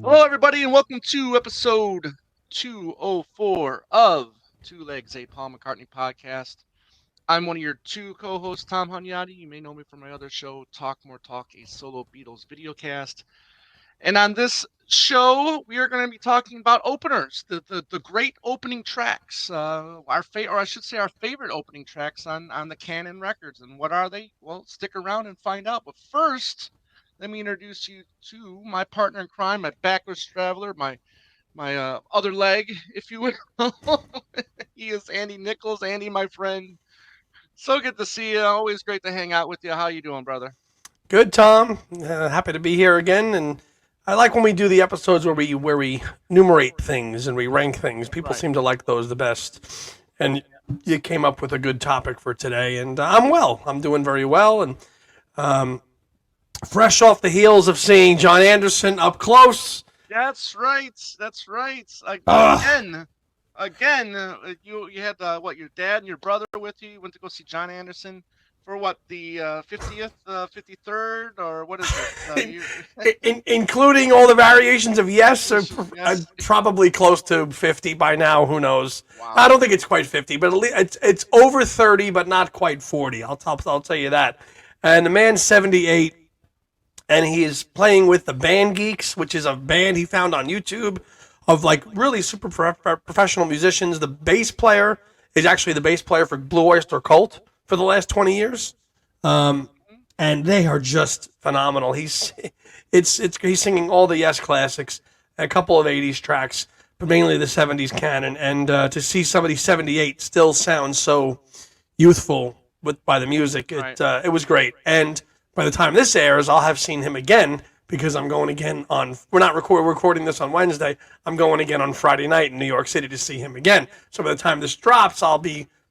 Hello, everybody, and welcome to episode 204 of Two Legs, a Paul McCartney podcast. I'm one of your two co-hosts, Tom Hunyadi. You may know me from my other show, Talk More Talk, a solo Beatles videocast. And on this show, we are going to be talking about openers, the great opening tracks, or I should say, our favorite opening tracks on the Canon records. And what are they? Well, stick around and find out. But first, let me introduce you to my partner in crime, my backless traveler, my other leg, if you will. He is Andy Nichols. Andy, my friend. So good to see you. Always great to hang out with you. How you doing, brother? Good, Tom. Happy to be here again, and I like when we do the episodes where we numerate things and we rank things. People Right. seem to like those the best, and you came up with a good topic for today. And I'm well. I'm doing very well, and fresh off the heels of seeing Jon Anderson up close. That's right. That's right. Ah, Again. You had what, your dad and your brother with you. You went to go see Jon Anderson for what, the 50th, 53rd, or what is it? including all the variations of yes, Yes. probably close to 50 by now. Who knows? I Wow. don't think it's quite 50, but at least it's over 30, but not quite 40. I'll tell you that. And the man's 78, and he is playing with the Band Geeks, which is a band he found on YouTube of like really super professional musicians. The bass player is actually the bass player for Blue Oyster Cult for the last 20 years. Mhm. And they are just phenomenal. He's singing all the Yes classics, a couple of '80s tracks, but mainly the '70s canon. And to see somebody 78 still sound so youthful by the music, Right. it was great. And by the time this airs, I'll have seen him again because I'm going again on. We're recording this on Wednesday. I'm going again on Friday night in New York City to see him again. So by the time this drops,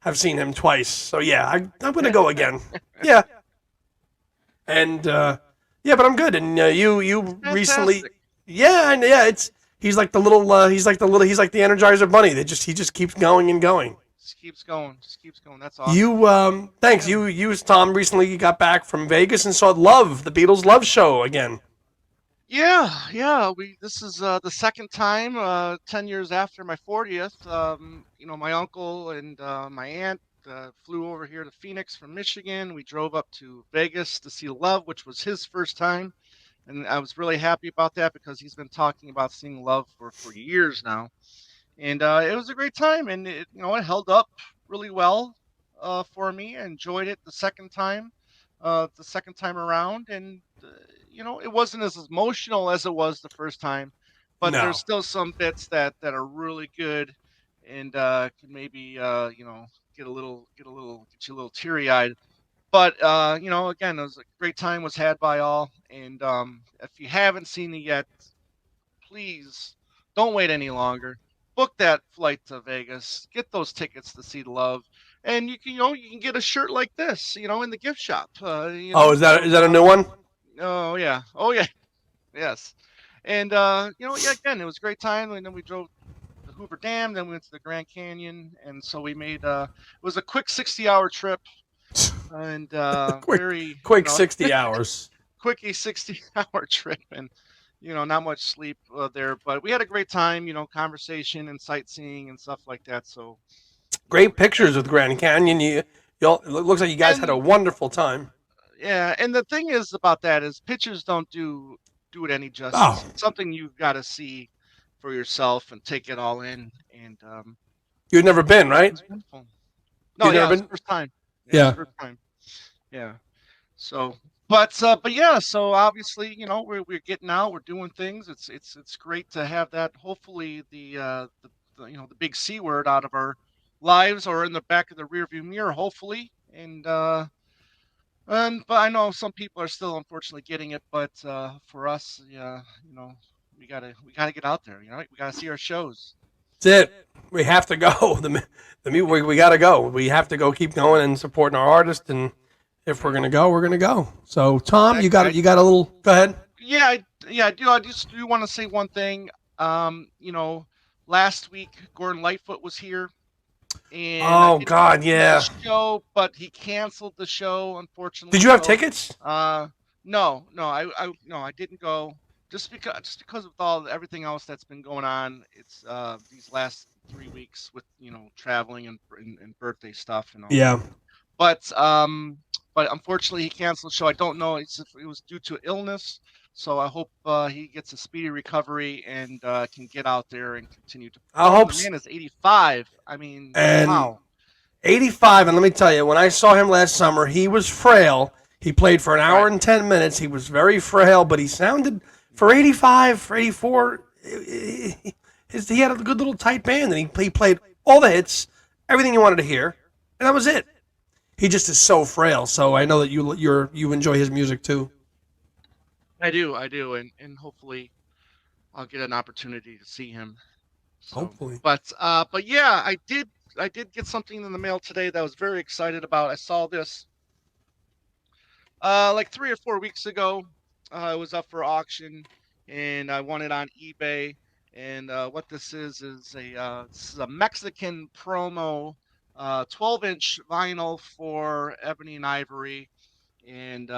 have seen him twice. So yeah, I'm gonna go again. Yeah, and yeah, but I'm good. And you recently, Fantastic. yeah, and yeah, it's he's like the Energizer Bunny. He just keeps going and going. Just keeps going. Just keeps going. That's awesome. You thanks. Yeah. You Tom recently got back from Vegas and saw Love, the Beatles Love show again. Yeah. We This is the second time, 10 years after my 40th. My uncle and my aunt flew over here to Phoenix from Michigan. We drove up to Vegas to see Love, which was his first time, and I was really happy about that because he's been talking about seeing Love for years now. And it was a great time, and it held up really well for me. I enjoyed it the second time around, and it wasn't as emotional as it was the first time, but there's No, still some bits that are really good, and can maybe get you a little teary eyed. But again, it was a great time was had by all, and if you haven't seen it yet, please don't wait any longer. Book that flight to Vegas. Get those tickets to see Love, and you can get a shirt like this, in the gift shop. oh, So is that a new one? oh yeah, yes, and yeah. Again, it was a great time, and then we drove to the Hoover Dam, then we went to the Grand Canyon, and so we made it was a quick 60-hour trip, and quick very quick 60 hours. quickie 60-hour trip, and not much sleep there, but we had a great time, conversation and sightseeing and stuff like that. So Great we pictures with Grand Canyon. It looks like you guys had a and wonderful time. yeah, and the thing is about that is pictures don't do it any Oh, justice. It's something you've got to see for yourself and take it all in, and you've never been, it right? was wonderful. No, You've yeah, never it was been. the first time. Yeah, it was Yeah. the first time. Yeah. So, but yeah, so obviously, we're getting out, we're doing things. It's great to have that. Hopefully, the big C word out of our lives or in the back of the rearview mirror. Hopefully, but I know some people are still unfortunately getting it. But for us, yeah, we gotta get out there. We gotta see our shows. That's it. We have to go. We got to go. We have to go. Keep going and supporting our artist. And if we're Right. gonna go, we're gonna go. So, Tom, you got Exactly. it. You got a little. Go ahead. Yeah, I do. I just do want to say one thing. Um, you know, Last week Gordon Lightfoot was here, and I Oh did get to God, see the yeah. show, but he canceled the show, Did unfortunately. you have So, tickets? uh, no, no, I didn't go. just because of all everything else that's been going on, it's these last 3 weeks with traveling and birthday stuff and all that. Yeah. But unfortunately he canceled the show. I don't know if it was due to illness. So I hope he gets a speedy recovery and can get out there and continue to I perform. hope The man is 85. I mean, and wow. 85, and let me tell you, when I saw him last summer, he was frail. He played for an hour Right. and 10 minutes. He was very frail, but he sounded, for 85, for 84, he had a good little tight band, and he played all the hits, everything you wanted to hear, and that was it. He just is so frail, so I know that you enjoy his music too. I do, and hopefully I'll get an opportunity to see him. So, Hopefully. but yeah, I did get something in the mail today that I was very excited about. I saw this like 3 or 4 weeks ago. It was up for auction, and I won it on eBay. And what this is a Mexican promo, 12-inch vinyl for Ebony and Ivory, and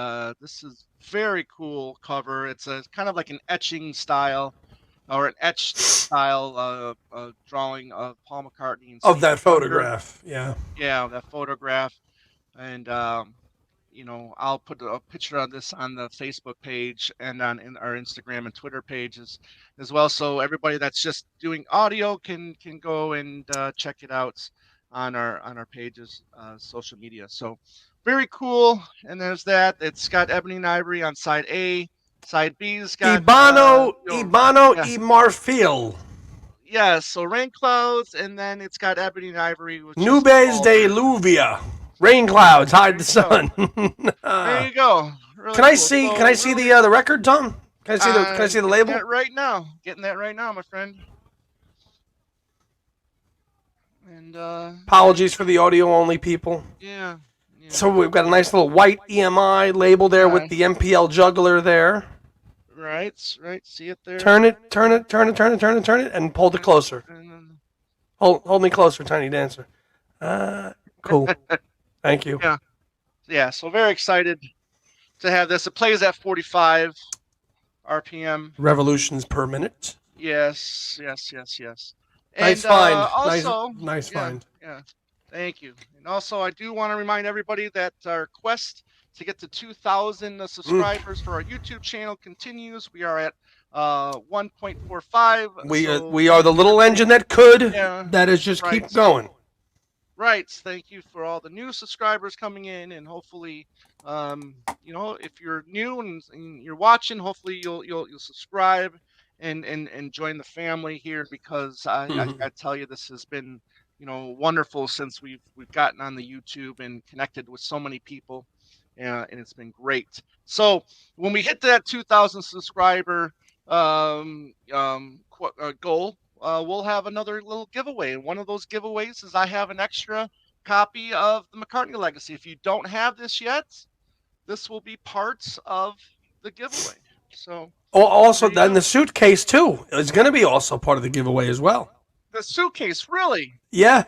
this is very cool cover. It's a kind of like an etching style or an etched style drawing of Paul McCartney and Of Stevie that Wonder. photograph, yeah. Yeah, that photograph, and I'll put a picture of this on the Facebook page and on in our Instagram and Twitter pages as well, so everybody that's just doing audio can go and check it out on our pages, social media. So very cool. And there's that. It's got Ebony and Ivory on side A. Side B's got Ibano yeah, y Marfil. yeah. So Rain Clouds, and then it's got Ebony and Ivory, which is Nubes all de version. Lluvia. Rain clouds hide There the you go. sun. There you go. Really Can I cool. see? Can So I see really, the record, Tom? Can I see the? Can I see the getting label? that right now. Getting that right now, my friend. And Apologies for the audio only people. yeah, yeah. So we've got a nice little white EMI label there with Right, the MPL juggler there. right. See it there. Turn it, turn it, turn it, turn it, turn it, turn it, and hold it closer. And Hold me closer, Tiny Dancer. Cool. Thank you. yeah. So very excited to have this. It plays at 45 RPM. Revolutions per minute. Yes. Nice And find. also, Nice yeah, find. yeah. Thank you. And also, I do want to remind everybody that our quest to get to 2,000 subscribers for our YouTube channel continues. We are at 1.45. So We are thank the you, little everybody. engine that could. Yeah, That is just right. keep going. Right. Thank you for all the new subscribers coming in, and hopefully, if you're new and you're watching, hopefully you'll subscribe and join the family here, because I tell you, this has been wonderful since we've gotten on the YouTube and connected with so many people, and it's been great. So when we hit that 2,000 subscriber goal, we'll have another little giveaway. And one of those giveaways is I have an extra copy of the McCartney Legacy. If you don't have this yet, this will be parts of the giveaway. So Also, there you then go. the suitcase too is going to be also part of the giveaway as well. The suitcase, really? Yeah.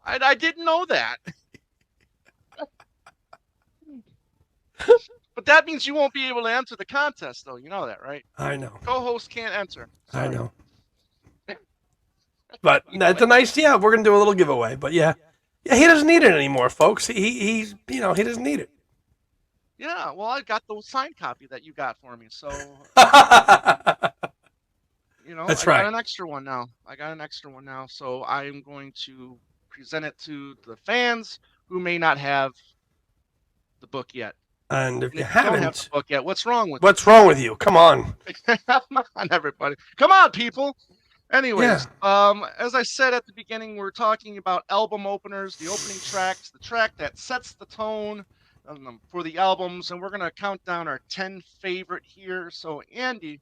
I didn't know that. But that means you won't be able to enter the contest, though. You know that, right? I know. Co-host can't enter. Sorry. I know. But that's a nice. Yeah, we're gonna do a little giveaway. But yeah, he doesn't need it anymore, folks. He's he doesn't need it. Yeah, well, I got the signed copy that you got for me, so That's I right. got an extra one now. So I am going to present it to the fans who may not have the book yet. And if And you if you don't have the haven't, book yet, what's wrong with what's wrong with you? Come on. it? Come on, everybody. Come on, people. Anyways, as I said at the beginning, we're talking about album openers, the opening tracks, the track that sets the tone for the albums, and we're going to count down our 10 favorite here. So, Andy,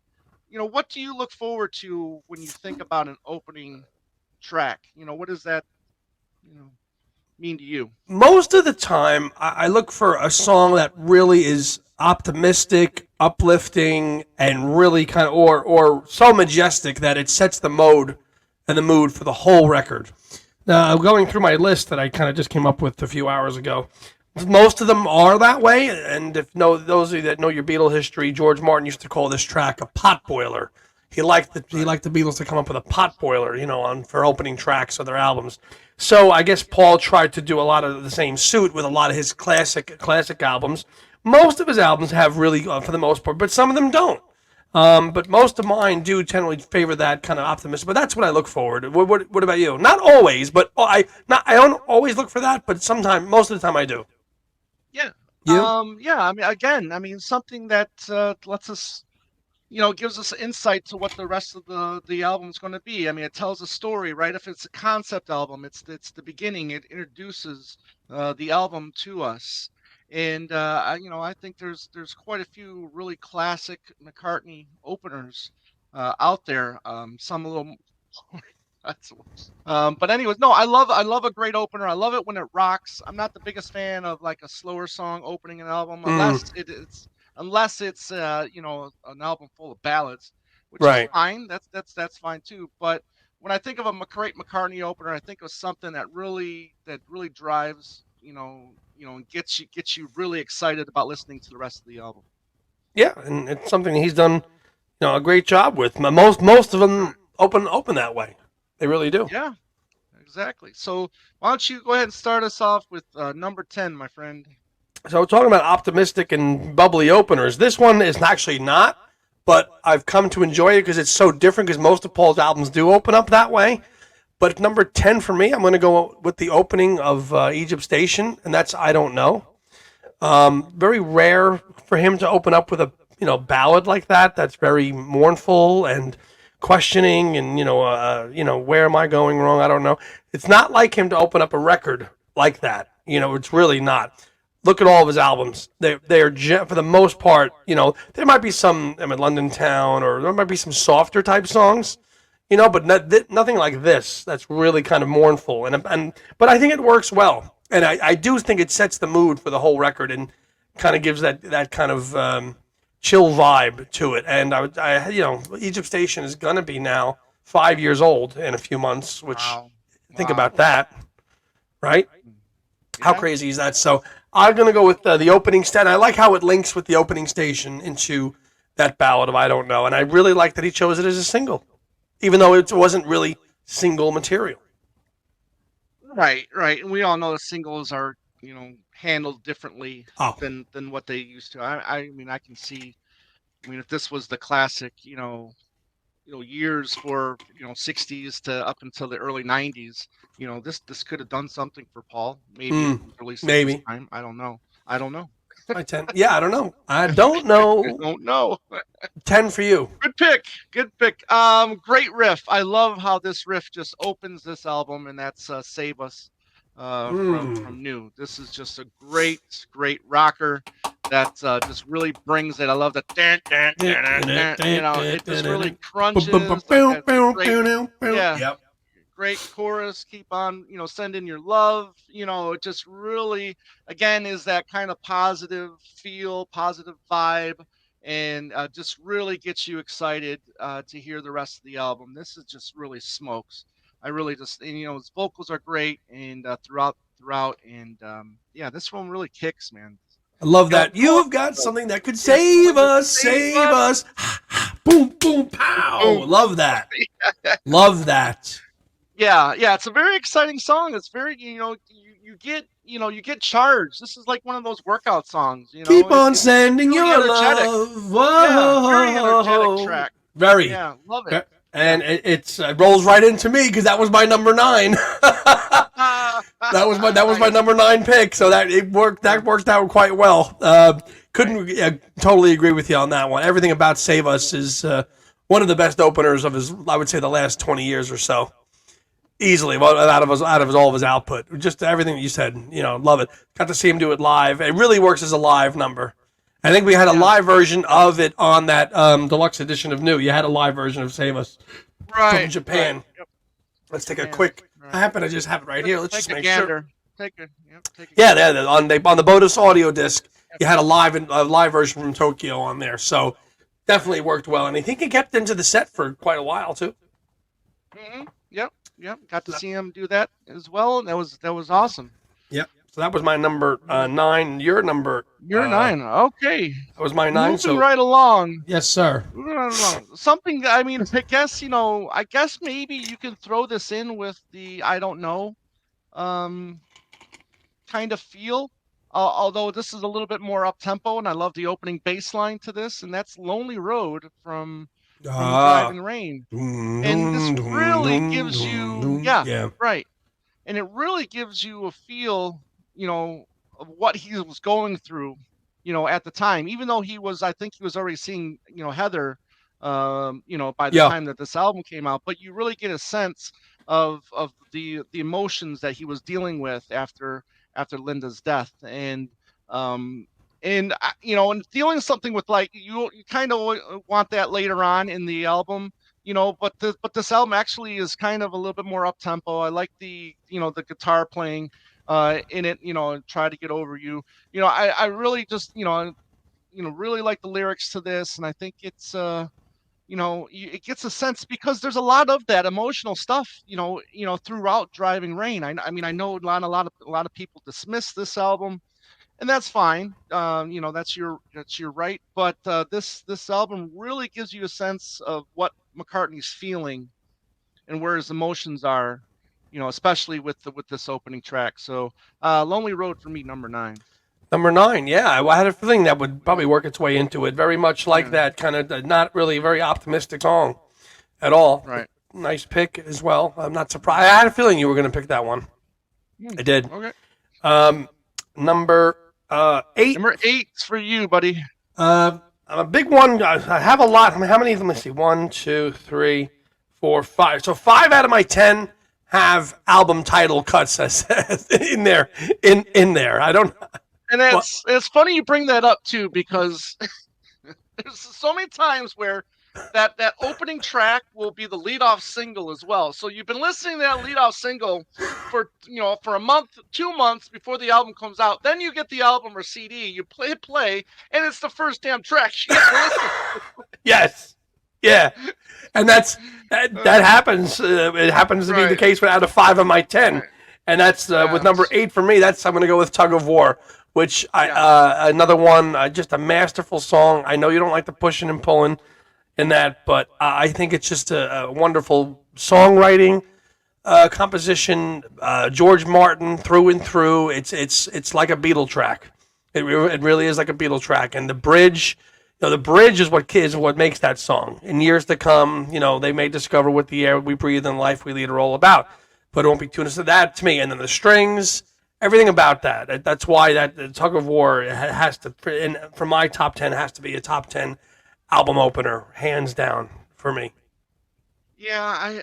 what do you look forward to when you think about an opening track? What does that, mean to you? Most of the time, I look for a song that really is optimistic, uplifting, and really kind of, or so majestic that it sets the mode and the mood for the whole record. Now, I'm going through my list that I kind of just came up with a few hours ago. Most of them are that way, and if no, those of you that know your Beatle history, George Martin used to call this track a pot boiler. He Right. liked the Beatles to come up with a pot boiler, on for opening tracks of their albums. So I guess Paul tried to do a lot of the same suit with a lot of his classic albums. Most of his albums have really, for the most part, but some of them don't. But most of mine do generally favor that kind of optimism. But that's what I look forward. What about you? Not always, but I don't always look for that. But sometimes, most of the time, I do. Yeah. You? Yeah. I mean, again, I mean, something that lets us, gives us insight to what the rest of the album is going to be. I mean, it tells a story, right? If it's a concept album, it's the beginning. It introduces the album to us, and I think there's quite a few really classic McCartney openers out there. Some a little. That's, but anyways, no, I love a great opener. I love it when it rocks. I'm not the biggest fan of like a slower song opening an album Mm, unless it's an album full of ballads, which is right. fine. That's fine too. But when I think of a great McCartney opener, I think of something that really drives and gets you really excited about listening to the rest of the album. Yeah, and it's something he's done, a great job with. Most of them Right. open that way. They really do. Yeah, exactly. So why don't you go ahead and start us off with number 10, my friend? So talking about optimistic and bubbly openers, this one is actually not, but I've come to enjoy it because it's so different. Because most of Paul's albums do open up that way. But number 10 for me, I'm going to go with the opening of Egypt Station, and that's I Don't Know. Very rare for him to open up with a ballad like that. That's very mournful and questioning, and where am I going wrong? I don't know. It's not like him to open up a record like that. It's really not. Look at all of his albums. They are for the most part. There might be some London Town, or there might be some softer type songs. But nothing like this. That's really kind of mournful, and but I think it works well, and I do think it sets the mood for the whole record, and kind of gives that kind of chill vibe to it. And Egypt Station is gonna be now 5 years old in a few months, which Wow. think Wow. about that, right? How Yeah. crazy is that? So I'm gonna go with the opening stat. I like how it links with the opening station into that ballad of I Don't Know, and I really like that he chose it as a single, even though it wasn't really single material. Right, right. And we all know the singles are, handled differently Oh, than what they used to. I mean, I can see. I mean, if this was the classic, years for 60s to up until the early 90s, this could have done something for Paul. Maybe if he released it this maybe. time. I don't know. I don't know. I 10. Yeah, I don't know. I don't I know. don't know. 10 for you. Good pick. Good pick. Great riff. I love how this riff just opens this album, and that's "Save Us" from New. This is just a great rocker that just really brings it. I love the dun, dun, dun, dun, dun, it just really crunches like that great, yeah, Yep. great chorus. Keep on, sending your love. It just really, again, is that kind of positive feel, positive vibe, and just really gets you excited to hear the rest of the album. This is just really smokes. I really just, and, his vocals are great, and throughout, and yeah, this one really kicks, man. I love that. Paul, You've got something that could yeah, save us, save save us. us. Boom, boom, pow. Boom. Love that. Love that. Yeah, yeah, it's a very exciting song. It's very, you get charged. This is like one of those workout songs. Keep on It's sending really your energetic. love. Yeah, very energetic Whoa. track. Very. Yeah, love it. Yeah. And it rolls right into me because that was my number 9. That was my Nice. number 9 pick. So that worked out quite well. Couldn't totally agree with you on that one. Everything about Save Us is one of the best openers of his. I would say the last 20 years or so. Easily, out of all of his output, just everything that you said, love it. Got to see him do it live. It really works as a live number. I think we had a Yeah. live version of it on that deluxe edition of New. You had a live version of Save Us from Right. Japan. Right. Yep. Let's take a Japan. quick. Right. I happen to just have it right here. Let's Take just a make sure. gander. Take a. Yep. Take a. Yeah, gander. on the Bodus audio disc, you had a live version from Tokyo on there. So definitely worked well, and I think it kept into the set for quite a while too. Yep. Yep. Got to see him do that as well, and that was awesome. Yep. So that was my number 9. Your number, You're 9. Okay. that was my 9. Moving So right along. yes, sir. Moving right along. Something, I mean, I guess, I guess maybe you can throw this in with the I don't know um kind of feel. Although this is a little bit more up tempo, and I love the opening bass line to this, and that's "Lonely Road" from Ah, Driving Rain. doom, And this doom, doom, really doom, gives doom, you, doom. yeah, Yeah. right. And it really gives you a feel, of what he was going through, at the time. Even though I think he was already seeing, Heather, by the Yeah. time that this album came out. But you really get a sense of the emotions that he was dealing with after Linda's death, um, and dealing something with, like, you kind of want that later on in the album. But this album actually is kind of a little bit more up tempo. I like the guitar playing in it, and Try to Get Over You. I really just really like the lyrics to this, and I think it's it gets a sense because there's a lot of that emotional stuff, throughout Driving Rain. I mean, I know a lot of people dismiss this album, and that's fine. That's your right. But this album really gives you a sense of what McCartney's feeling and where his emotions are, especially with this opening track. So, Lonely Road for me, number 9. Number 9, yeah, I had a feeling that would Yeah, probably work its way into it. Very much like yeah, that kind of not really very optimistic song at all. right. Nice pick as well. I'm not surprised. I had a feeling you were going to pick that one. I did. Okay. Um, number 8. Number 8's for you, buddy. I'm a big one. I have a lot. I mean, how many? Let me see. 1, 2, 3, 4, 5. So 5 out of my 10 have album title cuts in there. In there. I don't. And Well, it's funny you bring that up too, because there's so many times where that opening track will be the leadoff single as well. So you've been listening to that leadoff single for a month, 2 months before the album comes out. Then you get the album or CD, you play, and it's the first damn track you get to listen. yes. Yeah. And that happens. It happens to be the Right, case with out of 5 of my 10, right. and that's with number Yes. 8 for me. That's I'm going to go with Tug of War, which Yes. another one, just a masterful song. I know you don't like the pushing and pulling in that, but I think it's just a wonderful songwriting, composition. George Martin through and through. It's like a Beatle track. It really is like a Beatle track, and the bridge. The bridge is what makes that song. In years to come, they may discover what the air we breathe and life we lead are all about. But it won't be tuned to that to me. And then the strings, everything about that. That's why that the Tug of War has to, for my top 10, has to be a top 10 album opener, hands down for me. Yeah,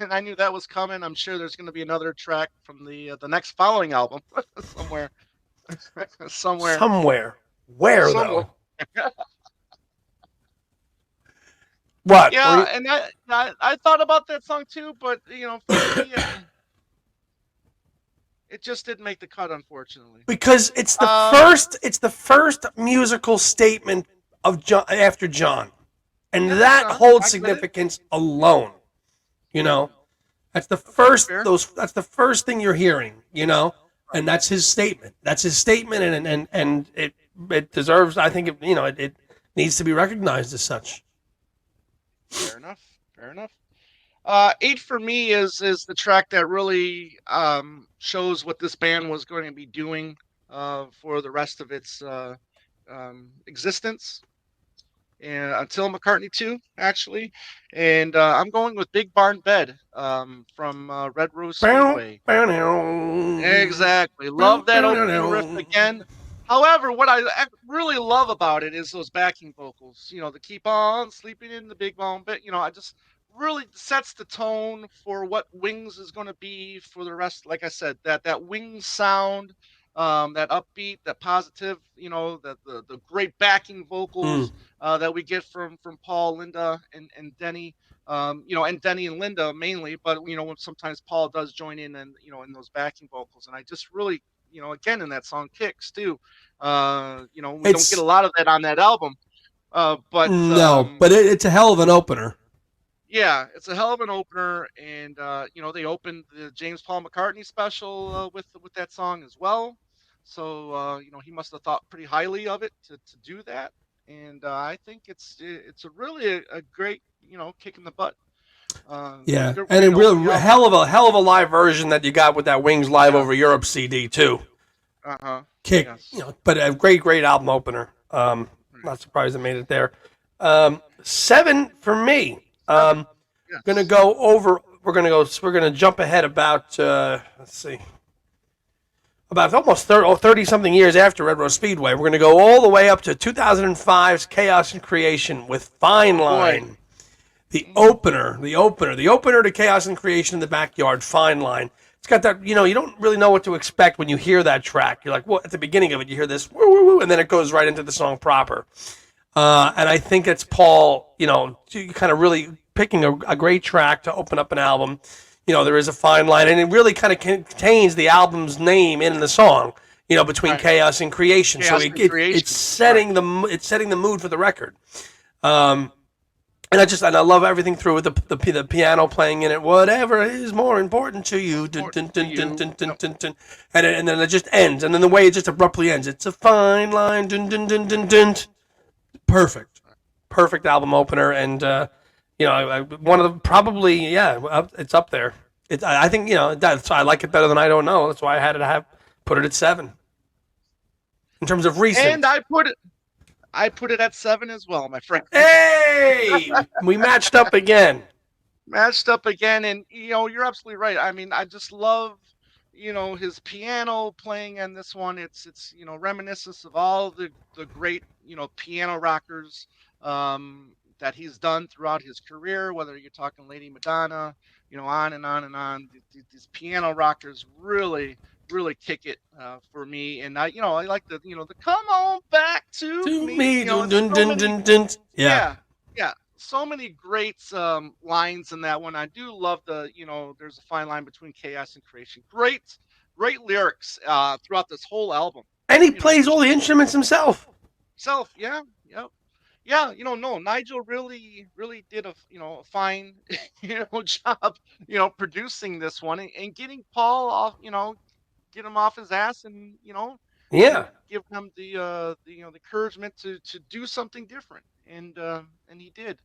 I knew that was coming. I'm sure there's going to be another track from the next following album somewhere, somewhere, Somewhere, where somewhere. though? What? Yeah, and I thought about that song too, but for me, it just didn't make the cut, unfortunately. Because it's the Um, first. It's the first musical statement of John after John, and yeah, that John, holds I get it. significance alone. You Yeah, know, that's the okay, first. fair. That's the first thing you're hearing. And that's his statement. That's his statement, and it deserves. I think it needs to be recognized as such. Fair enough. Fair enough. 8 for me is the track that really shows what this band was going to be doing for the rest of its existence, and until McCartney 2, actually. And I'm going with Big Barn Bed from Red Rose Bow, Speedway. bow, bow, Exactly. bow, Love that bow, opening riff bow. again. However, what I really love about it is those backing vocals. The keep on sleeping in the big bone bit. I just really sets the tone for what Wings is going to be for the rest. Like I said, that Wings sound, that upbeat, that positive. That the great backing vocals Mm. that we get from Paul, Linda, and Denny. And Denny and Linda mainly, but when sometimes Paul does join in, and in those backing vocals, and I just really, again in that song Kicks too. We don't get a It's lot of that on that album, but no, but it's a hell of an opener. Yeah, it's a hell of an opener, and they opened the James Paul McCartney special with that song as well. So he must have thought pretty highly of it to do that, and I think it's a really a great kick in the butt. Yeah, Good and way a to open the real album. hell of a live version that you got with that Wings Live Yeah. over Europe CD too. Uh huh. Kick, Yes. but a great album opener. Right. Not surprised I made it there. 7 for me. Seven. Gonna Yes. go over. We're gonna jump ahead about. Let's see. About almost 30 something years after Red Rose Speedway. We're going to go all the way up to 2005's Chaos and Creation with Fine Oh boy. Line. The opener to Chaos and Creation in the Backyard, Fine Line. It's got that, you don't really know what to expect when you hear that track. You're like, well, at the beginning of it, you hear this, woo, woo, woo, and then it goes right into the song proper. And I think it's Paul, kind of really picking a great track to open up an album. There is a fine line, and it really kind of contains the album's name in the song. Between Right. chaos and creation, so Chaos and it's creation. setting Right. the mood for the record. And I love everything through with the piano playing in it. Whatever is more important to you, dun, dun, Important to dun, dun, you. dun, dun, Yep. dun, dun. And then it just ends, and then the way it just abruptly ends. It's a fine line, dun, dun, dun, dun, dun. Perfect album opener, and one of the probably it's up there. I think I like it better than I don't know. That's why I had to put it at 7 in terms of And recent. I put it at 7 as well, my friend. Hey, we matched up again. Matched up again, and you're absolutely right. I mean, I just love his piano playing on this one. It's reminiscent of all the great piano rockers that he's done throughout his career, whether you're talking Lady Madonna, on and on and on. These piano rockers really kick it for me, and I like the come on back to To me. me, dun, It's dun, so dun, many. dun, dun. Yeah, Yeah, yeah. So many great lines in that one. I do love there's a fine line between chaos and creation. Great lyrics throughout this whole album. and he For plays all the instruments himself. self, yeah, yep. Yeah, no, Nigel really did a fine, job, producing this one and getting Paul off, get him off his ass and, Yeah, give him the encouragement to do something different. And he did.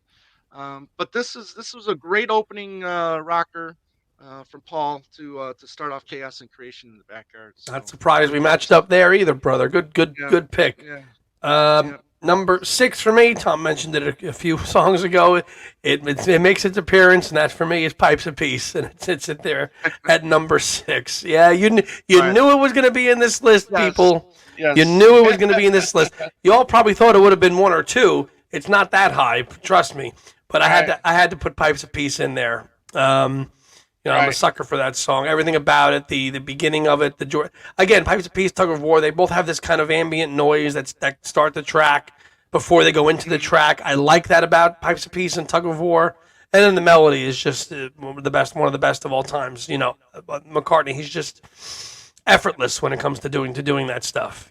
But this was a great opening rocker from Paul to start off Chaos and Creation in the Backyard. not So surprised we matched up there either, brother. yeah, Good pick. yeah, Um, yeah. number 6 for me. Tom mentioned it a few songs ago. It makes its appearance, and that for me is Pipes of Peace, and it sits there at number 6. Yeah, you Right. knew it was going to be in this list, Yes. people. You Yes. knew it was going to be in this list. You all probably thought it would have been 1 or 2. It's not that high, trust me. But Right. I had to put Pipes of Peace in there. I'm a Right. sucker for that song. Everything about it, the beginning of it, again, Pipes of Peace, Tug of War. They both have this kind of ambient noise that start the track before they go into the Mhm. track. I like that about Pipes of Peace and Tug of War. And then the melody is just one of the best of all times. McCartney, he's just effortless when it comes to doing that stuff.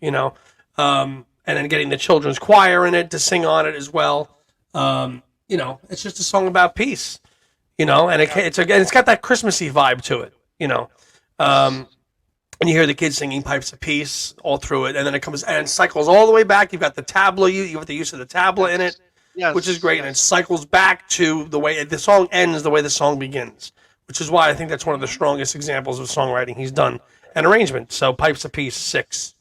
And then getting the children's choir in it to sing on it as well. It's just a song about peace. And Yeah. it's got that Christmassy vibe to it. Yes. Um, and you hear the kids singing Pipes of Peace all through it, and then it comes and cycles all the way back. You've got the tabla, you have the use of the tabla in it, Yes. which is Yes. great, and it Yes. cycles back to the way the song ends, the way the song begins, which is why I think that's one of the Mhm. strongest examples of songwriting he's done and arrangement. So Pipes of Peace 6.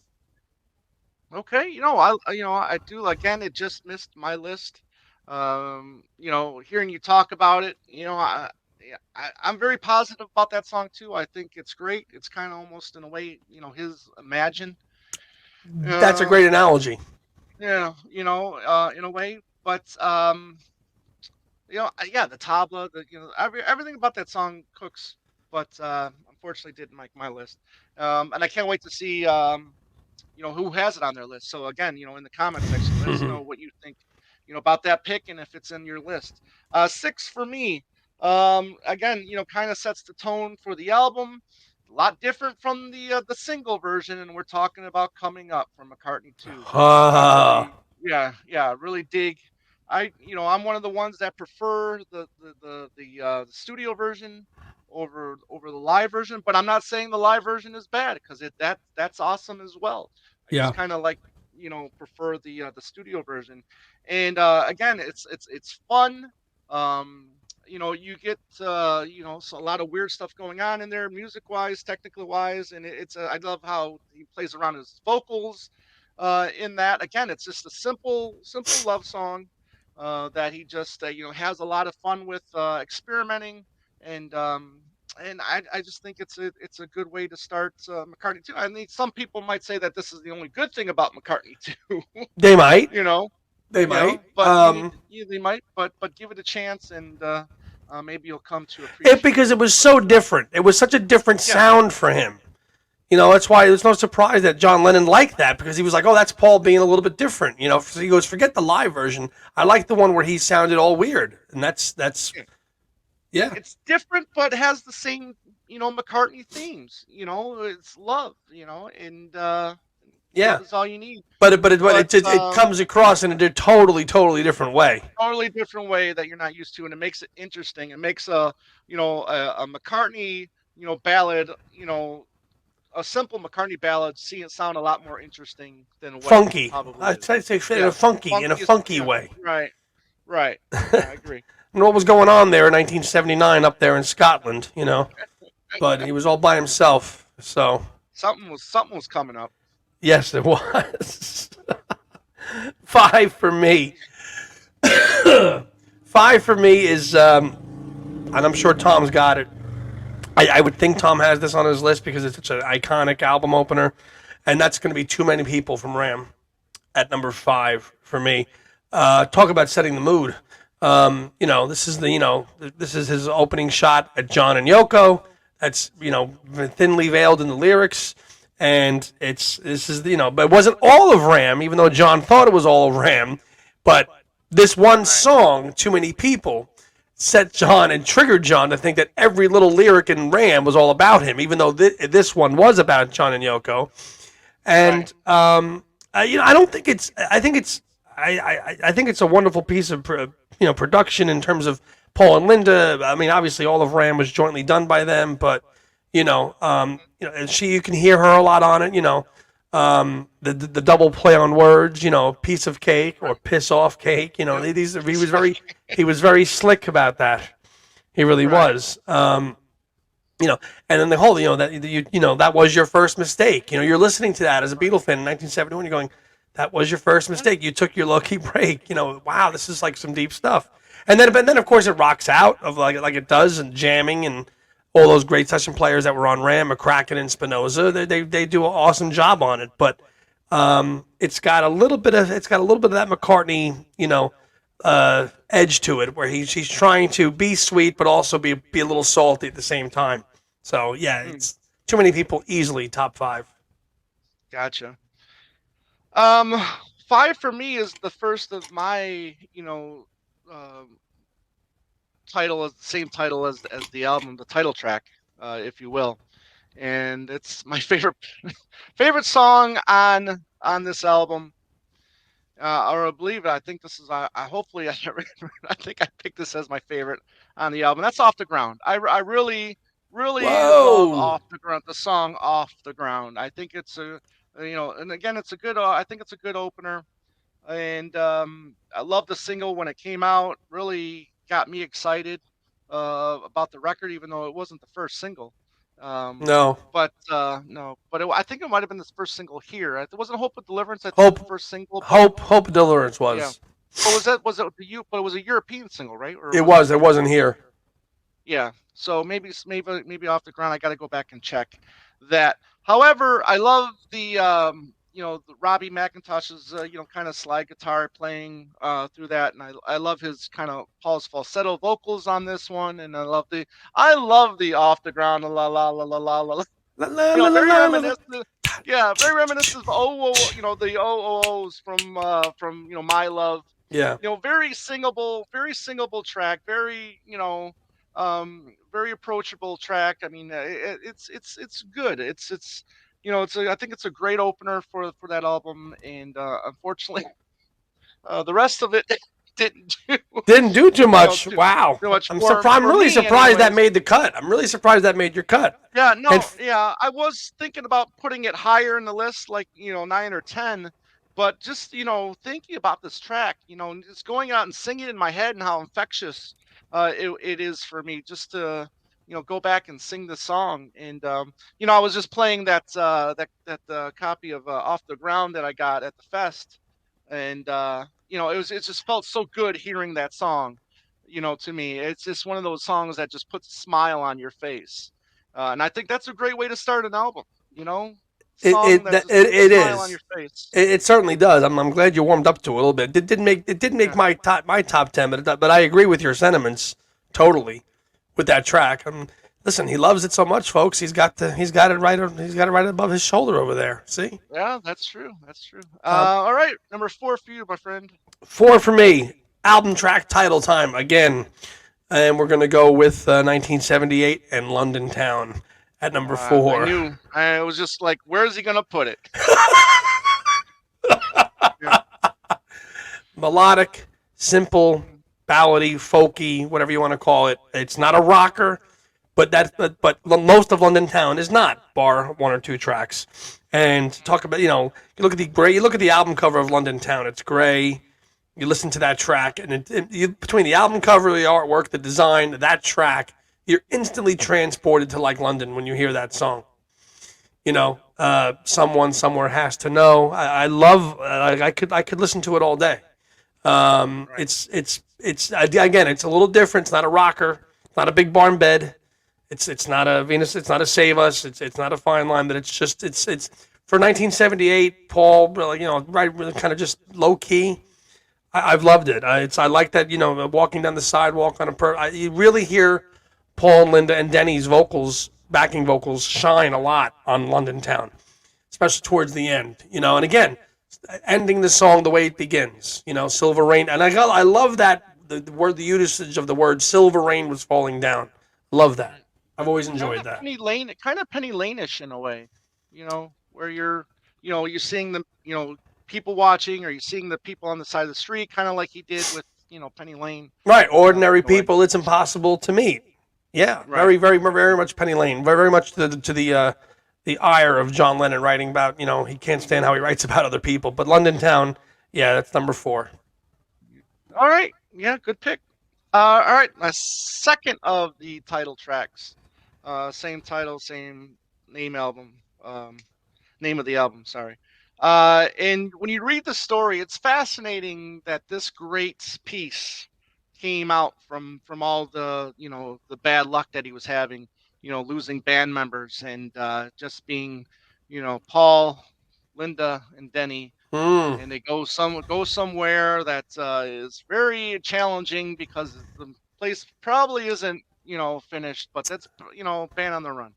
Okay. I do again. It just missed my list. Hearing you talk about it, yeah, I'm very positive about that song too. I think it's great. It's kind of almost in a way, his Imagine. That's a Uh, great analogy. yeah, in a way. But yeah, the tabla, everything about that song cooks. But unfortunately, didn't make my list. And I can't wait to see who has it on their list. So again, in the comment section, let us know what you think, about that pick and if it's in your list. 6 for me. Again, kind of sets the tone for the album. A lot different from the single version, and we're talking about Coming Up from McCartney 2. Ah, Really, yeah, really dig I'm one of the ones that prefer the studio version over the live version. But I'm not saying the live version is bad because that's awesome as well. I Yeah. just kind of like prefer the studio version. And again, it's fun. You get so a lot of weird stuff going on in there, music wise, technically wise, and I love how he plays around his vocals. In that, again, it's just a simple love song that he just has a lot of fun with experimenting, and I just think it's a good way to start McCartney too. I mean, some people might say that this is the only good thing about McCartney too, They might. you know, They might. but they might, but give it a chance, and maybe you'll come to appreciate Because it. it was so different. It was such a different Yeah, sound for him. That's why there's no surprise that John Lennon liked that because he was like, "Oh, that's Paul being a little bit different." So he goes, "Forget the live version. I like the one where he sounded all weird." And that's yeah. yeah, It's different, but has the same McCartney themes. It's love. And yeah. love is all you need. But But it comes across in a totally different way. totally different way that you're not used to, and it makes it interesting. It makes a McCartney ballad, a simple McCartney ballad see it sound a lot more interesting than what it Funky. probably I'd is. say in a Yeah, funky way. right, right. Yeah, I agree. And what was going on there in 1979 up there in Scotland. But he was all by himself. So Something was coming up. yes, it was. Five for me. Five for me is, and I'm sure Tom's got it. I would think Tom has this on his list because it's such an iconic album opener, and that's going to be Too Many People from Ram at number five for me. Talk about setting the mood. This is his opening shot at John and Yoko. That's thinly veiled in the lyrics, and but it wasn't all of Ram, even though John thought it was all of Ram. But this one song, Too Many People, set John and triggered John to think that every little lyric in Ram was all about him, even though this one was about John and Yoko. And Right. I don't think it's. I think it's. I think it's a wonderful piece of production in terms of Paul and Linda. I mean, obviously, all of Ram was jointly done by them, but and you can hear her a lot on it. The double play on words. Piece of cake or Right. piss off cake. Yep. He was very slick about that. He really Right. was. And then the whole, that was your first mistake. You're listening to that as a Beatle fan in 1971. You're going, that was your first mistake. You took your low-key break. Wow, this is like some deep stuff. But then of course it rocks out of like it does, and jamming and all those great session players that were on Ram, McCracken and Spinoza. They do an awesome job on it. But it's got a little bit of that McCartney, edge to it, where he's trying to be sweet but also be a little salty at the same time. So yeah, Mm, it's Too Many People, easily top five. gotcha. Um, Five for me is the first of my, um, title as the same title as the album, the title track, if you will, and it's my favorite song on this album. Or I believe I think this is I hopefully I think I picked this as my favorite on the album. That's Off the Ground. I really love Whoa! Off the Ground. The song Off the Ground. I think it's and again it's a good. I think it's a good opener, and I love the single when it came out. Really got me excited about the record, even though it wasn't the first single. Um, No, but no, but I think it might have been the first single here. It wasn't Hope of Deliverance. I think Hope, the first single, but Hope, Deliverance yeah. was. But was it the you? But it was a European single, right? Or It was it? was. It wasn't here. Yeah. So maybe Off the Ground. I got to go back and check that. However, I love the Robbie McIntosh's kind of slide guitar playing through that, and I love his kind of Paul's falsetto vocals on this one, and I love the Off the Ground la la la la la la. La, la, la, la, Very la, la, la. reminiscent. Yeah, very reminiscent of the OOOs from My Love. Yeah. Very singable track, very approachable track. I mean, it's good. I think it's a great opener for that album, and unfortunately, the rest of it. didn't do Didn't do too you know much. Wow. too much I'm for surprised. I'm really me, surprised that anyways. made the cut. I'm really surprised that made your cut. Yeah, And no, yeah, I was thinking about putting it higher in the list, like 9 or 10, but just thinking about this track, and just going out and singing it in my head and how infectious it is for me just to go back and sing the song. And I was just playing that copy of Off the Ground that I got at the fest, and it just felt so good hearing that song. To me, it's just one of those songs that just puts a smile on your face. And I think that's a great way to start an album, it song it that that- just it, puts a it smile on your is. face. It certainly does. I'm glad you warmed up to it a little bit. It didn't make Yeah. my top 10, but I agree with your sentiments totally with that track. Listen, he loves it so much, folks. He's got it right above his shoulder over there. See, Yeah, that's true. That's true. um, All right, number 4 for you, my friend. 4 for me. Album track title time again, and we're gonna go with 1978 and London Town at number I 4. knew. I was just like, where's he gonna put it? Yeah. Melodic, simple, ballady, folky, whatever you want to call it. It's not a rocker, but most of London Town is not, bar one or two tracks. And talk about you look at the album cover of London Town. It's gray. You listen to that track, and between the album cover, the artwork, the design, that track, you're instantly transported to like London when you hear that song. Someone somewhere has to know. I love. I could listen to it all day. Right. It's again, it's a little different. It's not a rocker. It's not a big barn bed. It's not a Venus. It's not a Save Us. It's not a Fine Line. But it's for 1978. Paul, right, really kind of just low key. I've loved it. I like that. Walking down the sidewalk on you really hear Paul and Linda and Denny's backing vocals, shine a lot on London Town, especially towards the end. And again, ending the song the way it begins. Silver rain, and I love that the usage of the word silver rain was falling down. Love that. I've always Kind enjoyed of that. Penny Lane-ish in a way, where you're seeing the, people watching, or you're seeing the people on the side of the street, kind of like he did with, Penny Lane, Right, ordinary in a way. people. It's impossible to meet. Yeah, Right. very, very, very much Penny Lane. Very, very much to the ire of John Lennon writing about. He can't stand how he writes about other people. But London Town, yeah, that's number 4. All right. Yeah, good pick. All right. My second of the title tracks. Same title, same name album. Name of the album, sorry. And when you read the story, it's fascinating that this great piece came out from all the bad luck that he was having, losing band members, and just being, Paul, Linda, and Denny, Hmm. and they go somewhere that is very challenging because the place probably isn't finished, but that's Band on the Run.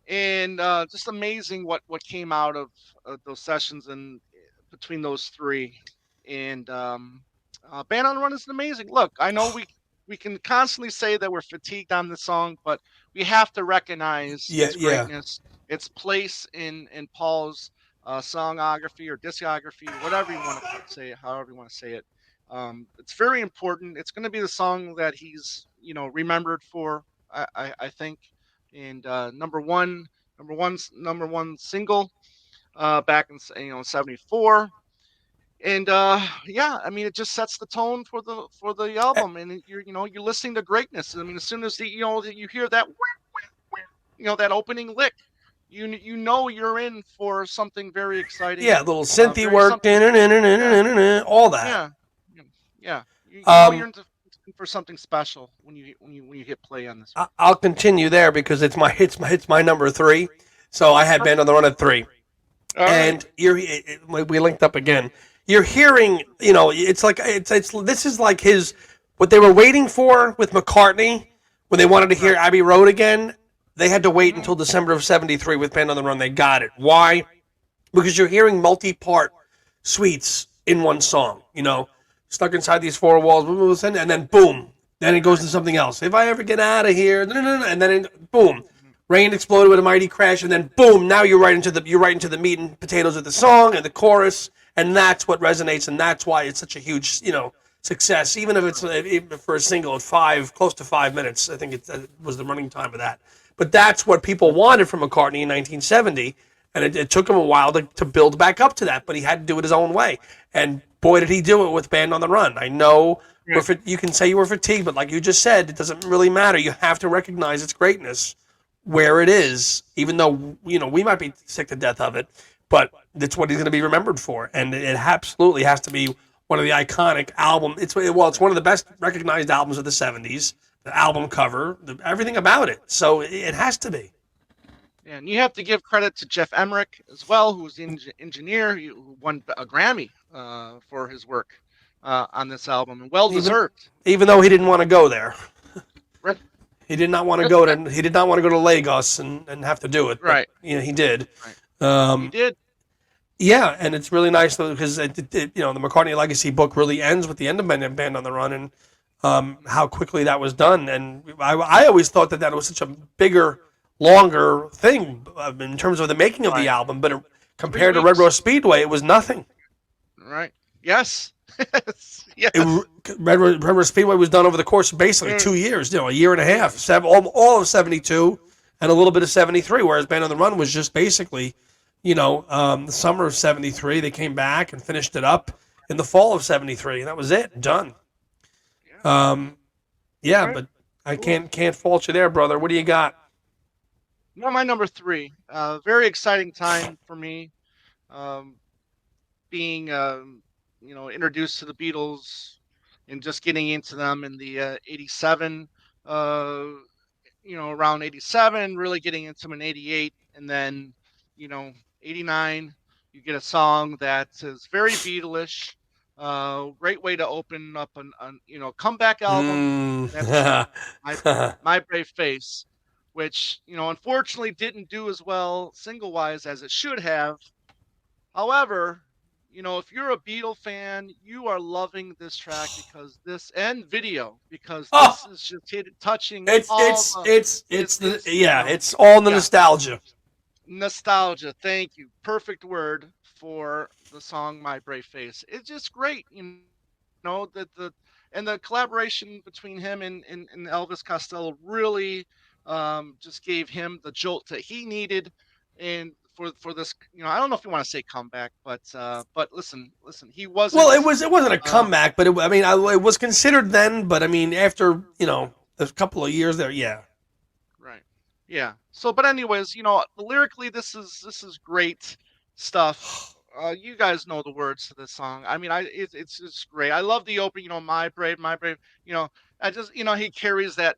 And just amazing what came out of those sessions and between those three. And Band on the Run is amazing. Look, I know we can constantly say that we're fatigued on the song, but we have to recognize Yeah, its yeah, greatness, its place in Paul's songography or discography, whatever you want to say, however you want to say it. It's very important. It's going to be the song that he's remembered for. I think. And number one single back in '74. And yeah, I mean, it just sets the tone for the album, and you're listening to greatness. I mean, as soon as you hear that that opening lick, you're in for something very exciting, yeah. Little synthy very work, something. Yeah, all that. yeah, yeah. You're Um, in for something special when you hit play on this one. I'll continue there because it's my number 3. So I had Band on Perfect. the Run at 3, All right. and we linked up again. You're hearing, it's like it's this is like his what they were waiting for with McCartney when they wanted to hear Right. Abbey Road again. They had to wait Hmm. until December of '73 with Band on the Run. They got it. Why? Because you're hearing multi-part suites in one song. Stuck inside these four walls, and then boom, then it goes Right. to something else. If I ever get out of here, and then boom, rain exploded with a mighty crash, and then boom, now you're right into the meat and potatoes of the song and the chorus, and that's what resonates, and that's why it's such a huge, success. Even if it's even for a single at close to 5 minutes, I think it was the running time of that. But that's what people wanted from McCartney in 1970, and it took him a while to build back up to that. But he had to do it his own way, and boy, did he do it with Band on the Run. I know you can say you were fatigued, but like you just said, it doesn't really matter. You have to recognize its greatness where it is, even though we might be sick to death of it, but it's what he's going to be remembered for, and it absolutely has to be one of the iconic album. It's one of the best recognized albums of the '70s. The album cover, everything about it. So it has to be. And you have to give credit to Jeff Emmerich as well, who's the engineer, who won a Grammy for his work on this album, and well deserved. Even though he didn't want to go there. Right. He did not want to go to. He did not want to go to Lagos and have to do it. Right. But, he did. Right. He did. Yeah, and it's really nice because the McCartney Legacy book really ends with the end of Band on the Run, and how quickly that was done. And I always thought that was such a bigger, longer thing in terms of the making of the album, but compared to Red Rose Speedway, it was nothing. Right. Yes. Yes. Red Rose Speedway was done over the course of basically 2 years, a year and a half, all of '72 and a little bit of '73, whereas Band on the Run was just basically, the summer of '73. They came back and finished it up in the fall of '73, and that was it, done. But I can't fault you there, brother. What do you got? Well, my number 3. Very exciting time for me, being introduced to the Beatles and just getting into them in the '87. Around '87, really getting into them in '88, and then '89. You get a song that is very Beatlish. Great way to open up an comeback album. That's My Brave Face, which unfortunately didn't do as well single wise as it should have. However, if you're a Beatle fan, you are loving this track because this video this is just touching. It's all the nostalgia. Nostalgia, thank you. Perfect word for the song "My Brave Face." It's just great, the collaboration between him and Elvis Costello really just gave him the jolt that he needed, and for this, I don't know if you want to say comeback, but listen, he wasn't. Well, it wasn't a comeback, but it was considered then. But I mean, after a couple of years there, yeah. Right. Yeah. So, but anyways, lyrically, this is great stuff. You guys know the words to this song. I mean, it's just great. I love the opening. My brave. I just, he carries that,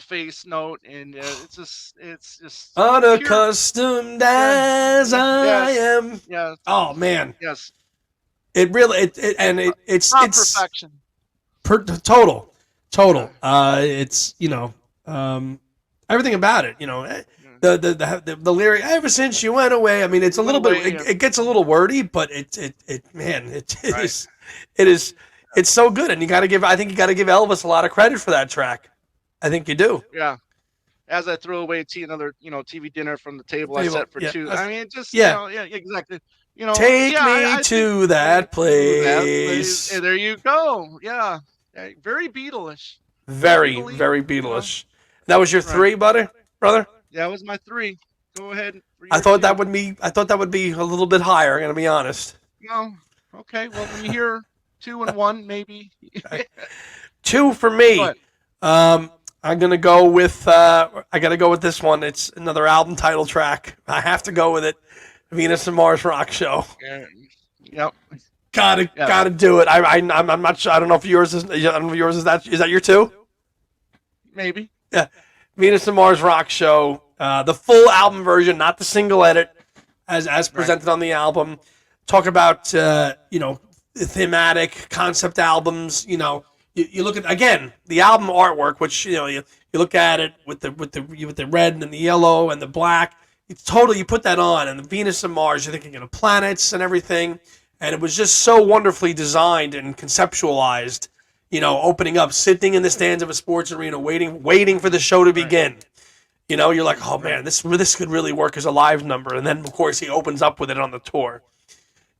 face note, and it's just unaccustomed as I am. Yes. Oh man. Yes. It really it's perfection. Total. It's everything about it. The lyric. Ever since you went away. I mean, it's a little bit. It gets a little wordy, but it is. It's so good, and I think you got to give Elvis a lot of credit for that track. I think you do. Yeah. As I throw away another, TV dinner from the table I set for 2. I mean, exactly. Take me to that place. Hey, there you go. Yeah. Very Beatlish. Very Beatlish. That was your 3, brother? Yeah, that was my 3. Go ahead. I thought that would be a little bit higher. I'm gonna be honest. No. Okay. Well, let me hear 2 and 1, maybe. 2 for me. I'm gonna go with. I gotta go with this one. It's another album title track. I have to go with it. Venus and Mars Rock Show. Yep. Gotta do it. I'm not sure. I don't know if yours is. I don't know if yours is that. Is that your 2? Maybe. Yeah. Venus and Mars Rock Show. The full album version, not the single edit, as presented on the album. Talk about thematic concept albums. You look at again the album artwork, which you look at it with the red and the yellow and the black. It's totally, you put that on, and the Venus and Mars, you're thinking of planets and everything, and it was just so wonderfully designed and conceptualized. Opening up, sitting in the stands of a sports arena, waiting for the show to begin. You're like, oh man, this could really work as a live number. And then of course he opens up with it on the tour.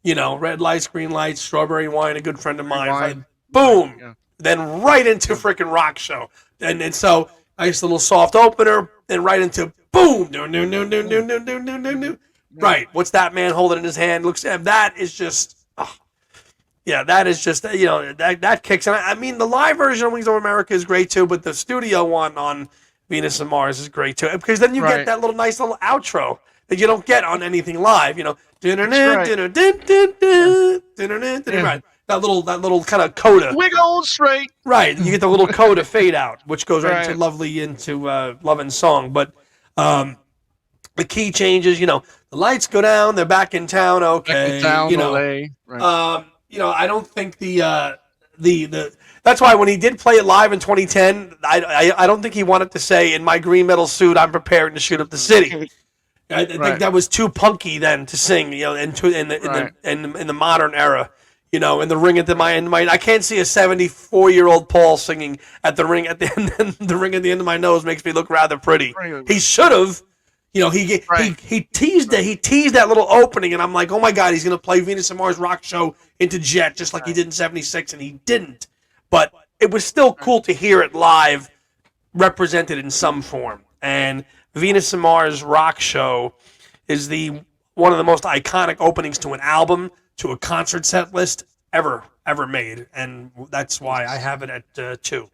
red lights, green lights, strawberry wine, a good friend of mine. Rewind. Right. Boom. Yeah. Then right into Yeah. freaking rock show. And so nice little soft opener, then right into boom. No, no, no, no, no, no, no, no, no, no. Yeah. Right. What's that man holding in his hand? Looks, and that is just, yeah, that is just, that kicks. And I mean, the live version of Wings Over America is great too, but the studio one on Venus and Mars is great too, because then you get Right. that little nice little outro that you don't get on anything live. That's right. Yeah. Right. That little kind of coda. We going straight. Right. You get the little coda fade out, which goes right into Right. lovely into Love and Song. But the key changes, the lights go down, they're back in town, Back in okay. town, LA. Right. I don't think the that's why when he did play it live in 2010, I don't think he wanted to say, in my green metal suit, I'm preparing to shoot up the city. I think Right. that was too punky then to sing, in the modern era. In the ring at the my I can't see a 74-year-old Paul singing at the ring at the end. The ring at the end of my nose makes me look rather pretty. Right. He should have. Right. He teased that little opening, and I'm like, oh my god, he's gonna play Venus and Mars Rock Show into Jet just like he did in '76, and he didn't. But it was still cool to hear it live, represented in some form. And Venus and Mars Rock Show is one of the most iconic openings to an album, to a concert set list ever made, and that's why I have it at 2.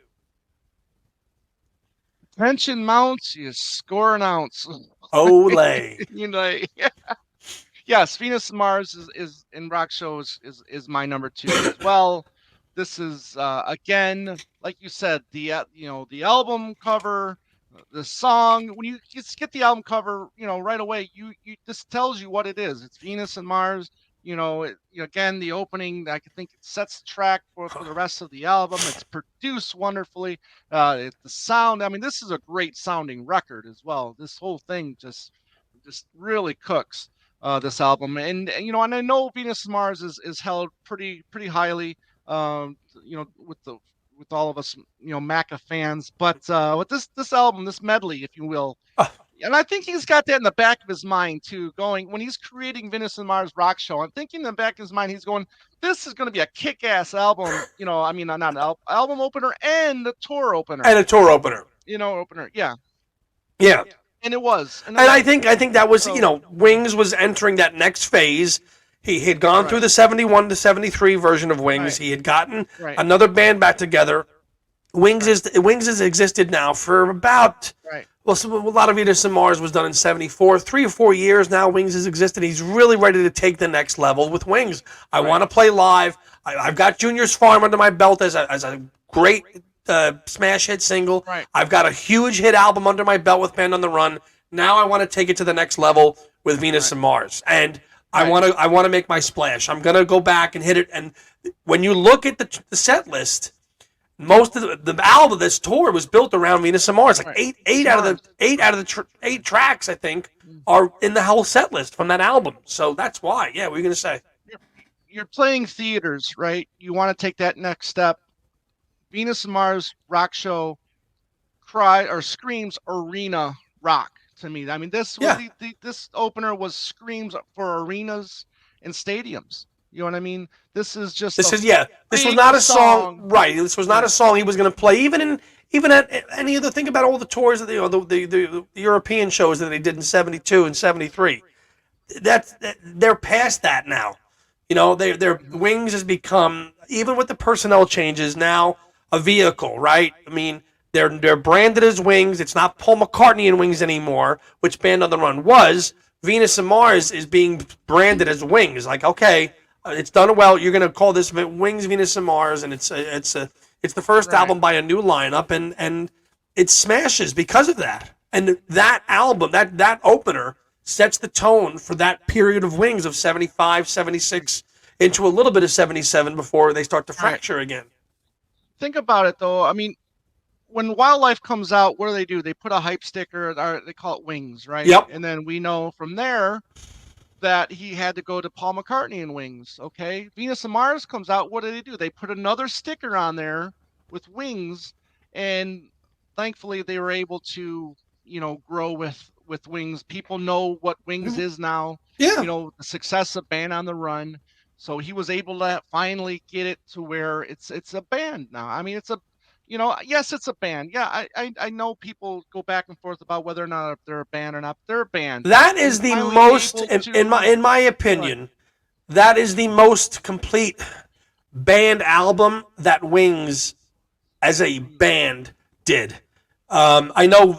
Tension mounts, you score an ounce. Olay. Yes, Venus and Mars is in rock shows is my number 2 as well. This is again, like you said, the the album cover, the song. When you just get the album cover, right away, you this tells you what it is. It's Venus and Mars. Again, the opening, I think it sets the track for the rest of the album. It's produced wonderfully. The sound, I mean, this is a great sounding record as well. This whole thing just really cooks this album. And and I know Venus and Mars is held pretty highly, with all of us, Macca fans. But with this album, this medley, if you will, and I think he's got that in the back of his mind too. Going when he's creating Venus and Mars Rock Show, I'm thinking in the back of his mind, he's going, "This is going to be a kick-ass album." I mean, not an album opener and a tour opener. And a tour opener. Opener, yeah. Yeah. And it was. And I think that was, Wings was entering that next phase. He had gone through the 71 to 73 version of Wings. Right. He had gotten another band back together. Wings has existed now for about well, a lot of Venus and Mars was done in 74. 3 or 4 years now, Wings has existed. He's really ready to take the next level with Wings. I want to play live. I've got Junior's Farm under my belt as a great smash hit single. Right. I've got a huge hit album under my belt with Band on the Run. Now I want to take it to the next level with Venus and Mars. And I want to make my splash. I'm going to go back and hit it. And when you look at the set list, most of the album, this tour was built around Venus and Mars. Like eight out of the 8 tracks, I think, are in the whole set list from that album. So that's why. Yeah, what are you going to say? You're playing theaters, right? You want to take that next step. Venus and Mars Rock Show screams arena rock to me. I mean, this opener was screams for arenas and stadiums. You know what I mean? This is just this was not a song, right? This was not a song he was going to play even at any of the, think about all the tours that the European shows that they did in 72 and 73. They're past that now. Their Wings has become, even with the personnel changes, now a vehicle, right? I mean, they're branded as Wings. It's not Paul McCartney and Wings anymore, which Band on the Run was. Venus and Mars is being branded as Wings. Like, okay, it's done well. You're going to call this Wings, Venus and Mars, and it's the first album by a new lineup, and it smashes because of that. And that album, that opener, sets the tone for that period of Wings of 75, 76, into a little bit of 77 before they start to fracture again. Think about it, though. I mean, when Wildlife comes out, what do? They put a hype sticker, or they call it Wings, right? Yep. And then we know from there that he had to go to Paul McCartney and Wings, okay? Venus and Mars comes out, what do? They put another sticker on there with Wings, and thankfully they were able to, grow with Wings. People know what Wings is now. Yeah. The success of Band on the Run. So he was able to finally get it to where it's a band now. I mean, it's a, yes, it's a band. Yeah, I know people go back and forth about whether or not they're a band or not. They're a band, That and is the finally most, able in my like, opinion, that is the most complete band album that Wings as a band did. I know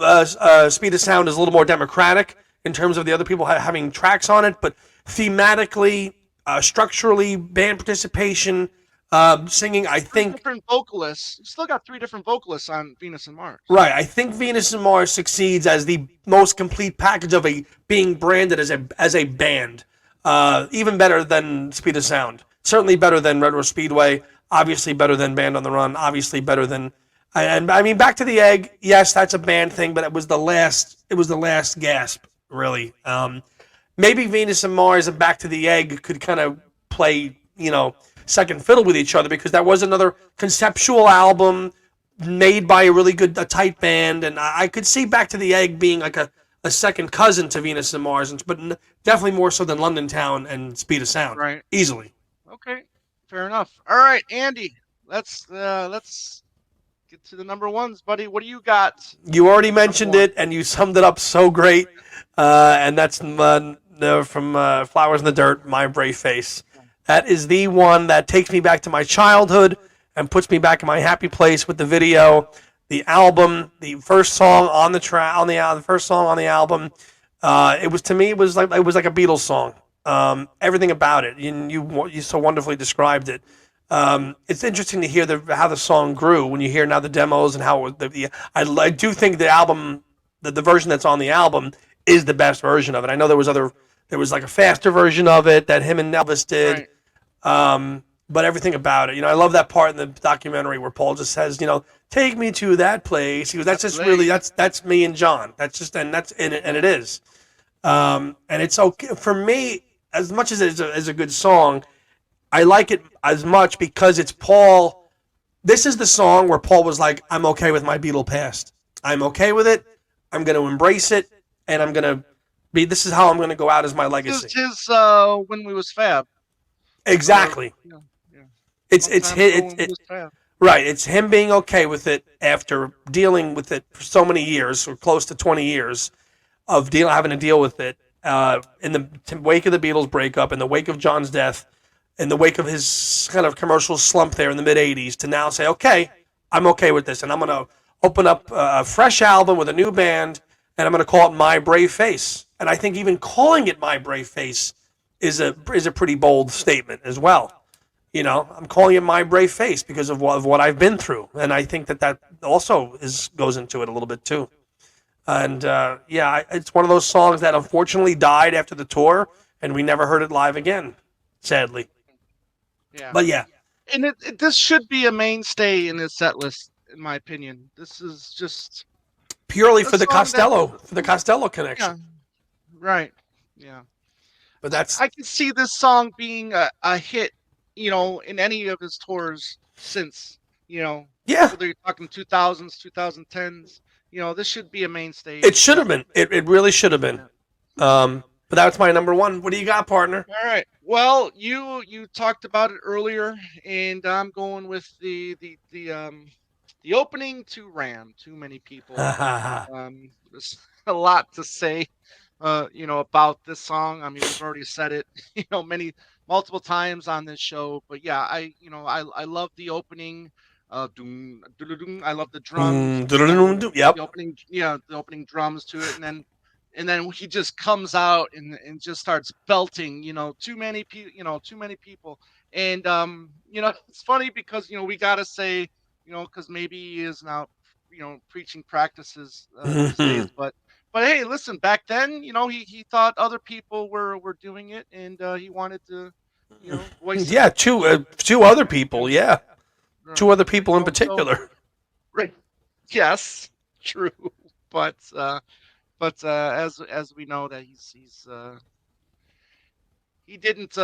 Speed of Sound is a little more democratic in terms of the other people having tracks on it, but thematically, structurally, band participation, singing, I three think, different vocalists. You still got three different vocalists on Venus and Mars. right. I think Venus and Mars succeeds as the most complete package of a being branded as a band. Even better than Speed of Sound. Certainly better than Retro Speedway. Obviously better than Band on the Run. Obviously better than. And I mean, Back to the Egg. Yes, that's a band thing, but it was the last. It was the last gasp, really. Maybe Venus and Mars and Back to the Egg could kind of play, second fiddle with each other because that was another conceptual album made by a really good, a tight band, and I could see Back to the Egg being like a second cousin to Venus and Mars, but definitely more so than London Town and Speed of Sound, Right. easily. Okay. Fair enough. All right, Andy. Let's get to the number ones, buddy. What do you got? You already Number mentioned one. it, and you summed it up so great, and that's from Flowers in the Dirt, My Brave Face. That is the one that takes me back to my childhood and puts me back in my happy place with the video, the album, the first song on the track the first song on the album. It was, to me, it was like a Beatles song. Everything about it, you so wonderfully described it. It's interesting to hear how the song grew when you hear now the demos and how I do think the album, the version that's on the album is the best version of it. I know there was like a faster version of it that him and Elvis did. Right. But everything about it, I love that part in the documentary where Paul just says, take me to that place. He goes, that's just really, that's me and John. That's just, and that's in it, and it is. And it's okay for me, as much as it is a good song. I like it as much because it's Paul. This is the song where Paul was like, I'm okay with my Beatle past. I'm okay with it. I'm going to embrace it, and I'm going to this is how I'm going to go out as my legacy. This is his When We Was Fab. Exactly. Or, yeah. It's Fab. right. It's him being okay with it after dealing with it for so many years, or close to 20 years of having to deal with it in the wake of the Beatles breakup, in the wake of John's death, in the wake of his kind of commercial slump there in the mid 80s, to now say, okay, I'm okay with this, and I'm going to open up a fresh album with a new band, and I'm going to call it My Brave Face. And I think even calling it My Brave Face is a pretty bold statement as well. I'm calling it My Brave Face because of what I've been through, and I think that also goes into it a little bit too. And it's one of those songs that unfortunately died after the tour, and we never heard it live again, sadly. Yeah. But yeah, And this should be a mainstay in his set list, in my opinion. This is just purely a for the song Costello yeah, connection. right. Yeah. But that's I can see this song being a hit, in any of his tours since, yeah. whether you're talking 2000s, 2010s, this should be a mainstay. It should have been. It really should have been. But that's my number one. What do you got, partner? All right. Well, you talked about it earlier, and I'm going with the opening to Ram. Too many people. There's a lot to say, about this song. I mean, we've already said it, multiple times on this show. But yeah, I love the opening. I love the drums. Yep. The opening drums to it, and then he just comes out and just starts belting, too many people, and it's funny because we gotta say, because maybe he is now, preaching practices these days, but hey, listen, back then, he thought other people were doing it, and he wanted to, voice Yeah, it. two other people. Yeah, two other people in So, particular. right, yes, true, but as we know that he didn't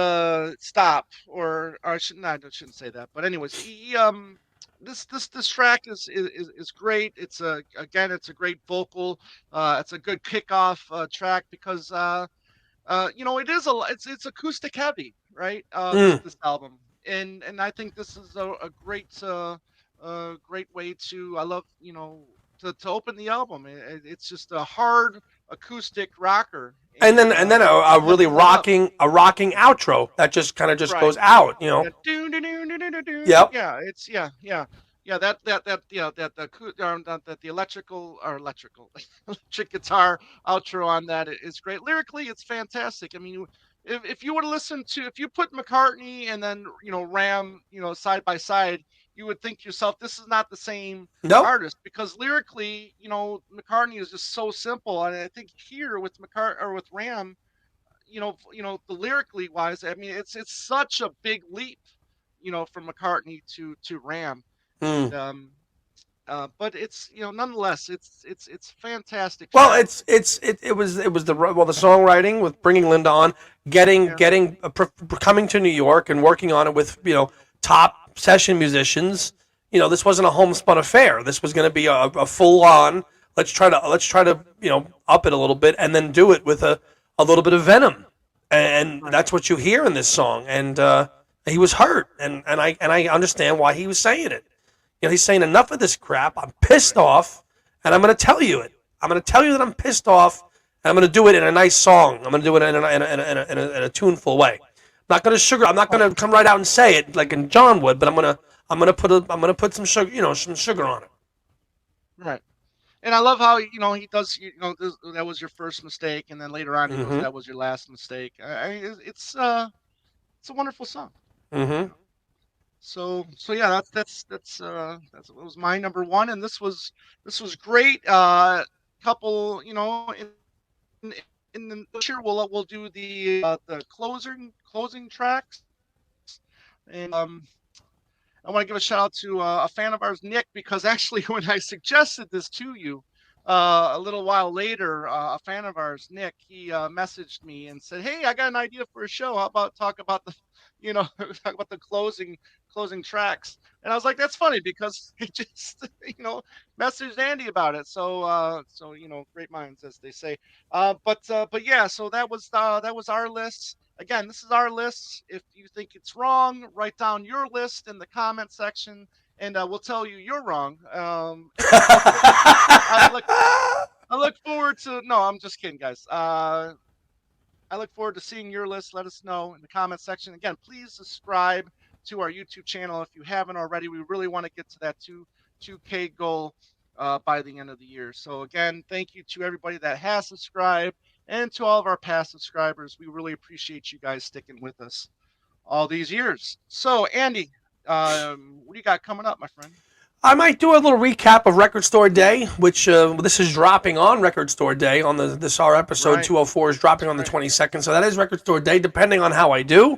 stop, or I shouldn't say that, but anyways, this track is great. It's it's a great vocal. It's a good kickoff track because it is it's acoustic heavy, right? Mm. This album, and I think this is a great way to. I love to open the album. It's just a hard acoustic rocker, And then a it really heavies it up. rocking outro that just kind of just Right. goes out. Yeah. Doo, doo, doo, doo, doo, doo, doo. Yep. Yeah. It's yeah. That the electrical electric guitar outro on that is great. Lyrically, it's fantastic. I mean, if you were to listen to if you put McCartney and then Ram side by side, you would think to yourself this is not the same Nope. artist because lyrically, McCartney is just so simple, and I think here with with Ram, the lyrically wise, I mean, it's such a big leap, from McCartney to Ram, Mm. and but it's nonetheless, it's a fantastic Well, track. it was the songwriting with bringing Linda on, getting Yeah, getting coming to New York and working on it with top session musicians. This wasn't a homespun affair. This was going to be a full on. Let's try to up it a little bit and then do it with a little bit of venom, and right, that's what you hear in this song. And he was hurt, and I understand why he was saying it. He's saying enough of this crap. I'm pissed right, off, and I'm going to tell you it. I'm going to tell you that I'm pissed off, and I'm going to do it in a nice song. I'm going to do it in a tuneful way. I'm not right, going to come right out and say it like John would, but I'm going to put some sugar, some sugar on it. right. And I love how he does. That was your first mistake, and then later on he goes, Mm-hmm. "That was your last mistake." It's a wonderful song. You Mm-hmm. know. So yeah, that was my number one, and this was great. Couple, in the future we'll do the closing tracks, and I want to give a shout out to a fan of ours, Nick, because actually when I suggested this to you a little while later, a fan of ours, Nick, he messaged me and said, "Hey, I got an idea for a show. How about talk about the, talk about the closing tracks?" And I was like, "That's funny because he just, messaged Andy about it." So great minds, as they say. But yeah, so that was our list. Again, this is our list. If you think it's wrong, write down your list in the comment section, and we'll tell you you're wrong. I look I look forward to. No, I'm just kidding, guys. I look forward to seeing your list. Let us know in the comment section. Again, please subscribe to our YouTube channel if you haven't already. We really want to get to that 2K goal by the end of the year. So again, thank you to everybody that has subscribed and to all of our past subscribers. We really appreciate you guys sticking with us all these years. So Andy, what do you got coming up, my friend? I might do a little recap of Record Store Day, which this is dropping on Record Store Day. On this our episode Right. 204 is dropping That's on the right. 22nd, so that is Record Store Day. Depending on how I do,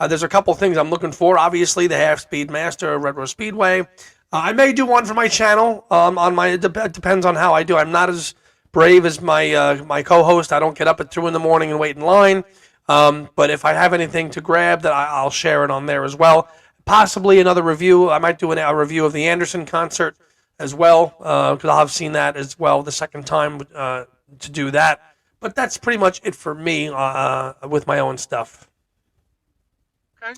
there's a couple things I'm looking for. Obviously, the Half Speed Master Red Rose Speedway. I may do one for my channel. It depends on how I do. I'm not as brave as my co-host. I don't get up at 2 in the morning and wait in line. But if I have anything to grab, that I'll share it on there as well. Possibly another review. I might do a review of the Anderson concert as well, because I'll have seen that as well the second time to do that. But that's pretty much it for me with my own stuff. Okay.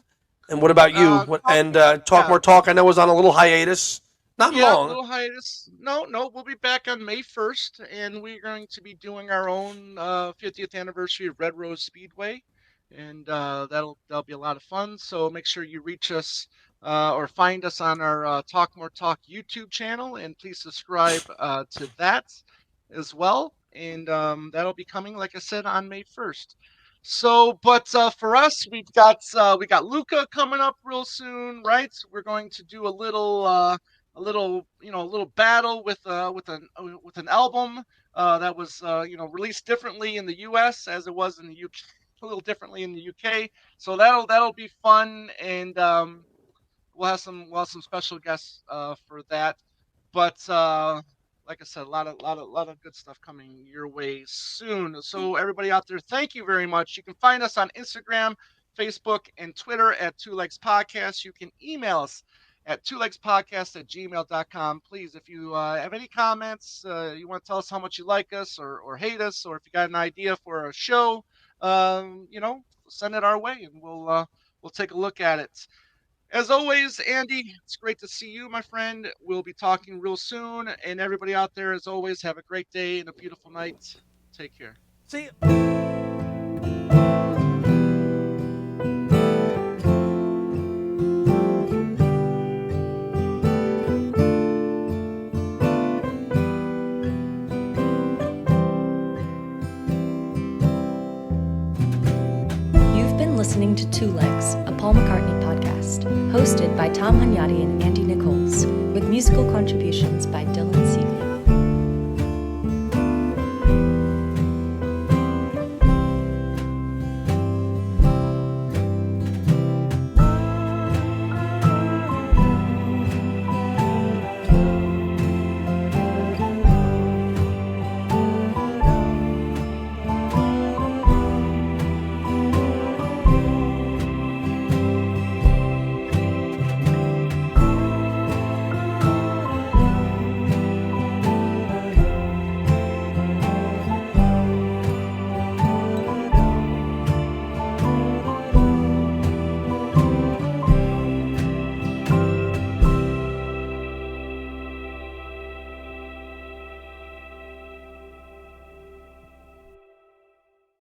And what Cool. about you? And Talk Yeah. More Talk, I know, was on a little hiatus. Not Yeah, long. little hiatus. No, we'll be back on May 1st, and we're going to be doing our own 50th anniversary of Red Rose Speedway, and that'll be a lot of fun. So make sure you reach us or find us on our Talk More Talk YouTube channel, and please subscribe to that as well. And that'll be coming, like I said, on May 1st. So, but for us, we got Luca coming up real soon, right? We're going to do a little battle with an album that was released differently in the U.S. as it was in the UK, a little differently in the UK. So that'll be fun, and we'll have some special guests for that. But like I said, a lot of good stuff coming your way soon. So everybody out there, thank you very much. You can find us on Instagram, Facebook, and Twitter at Two Legs Podcast. You can email us at twolegspodcast@gmail.com. Please, if you have any comments, you want to tell us how much you like us or hate us, or if you got an idea for a show, send it our way, and we'll take a look at it. As always, Andy, it's great to see you, my friend. We'll be talking real soon, and everybody out there, as always, have a great day and a beautiful night. Take care. See. Listening to Two Legs, a Paul McCartney podcast, hosted by Tom Hunyadi and Andy Nichols, with musical contributions by Dylan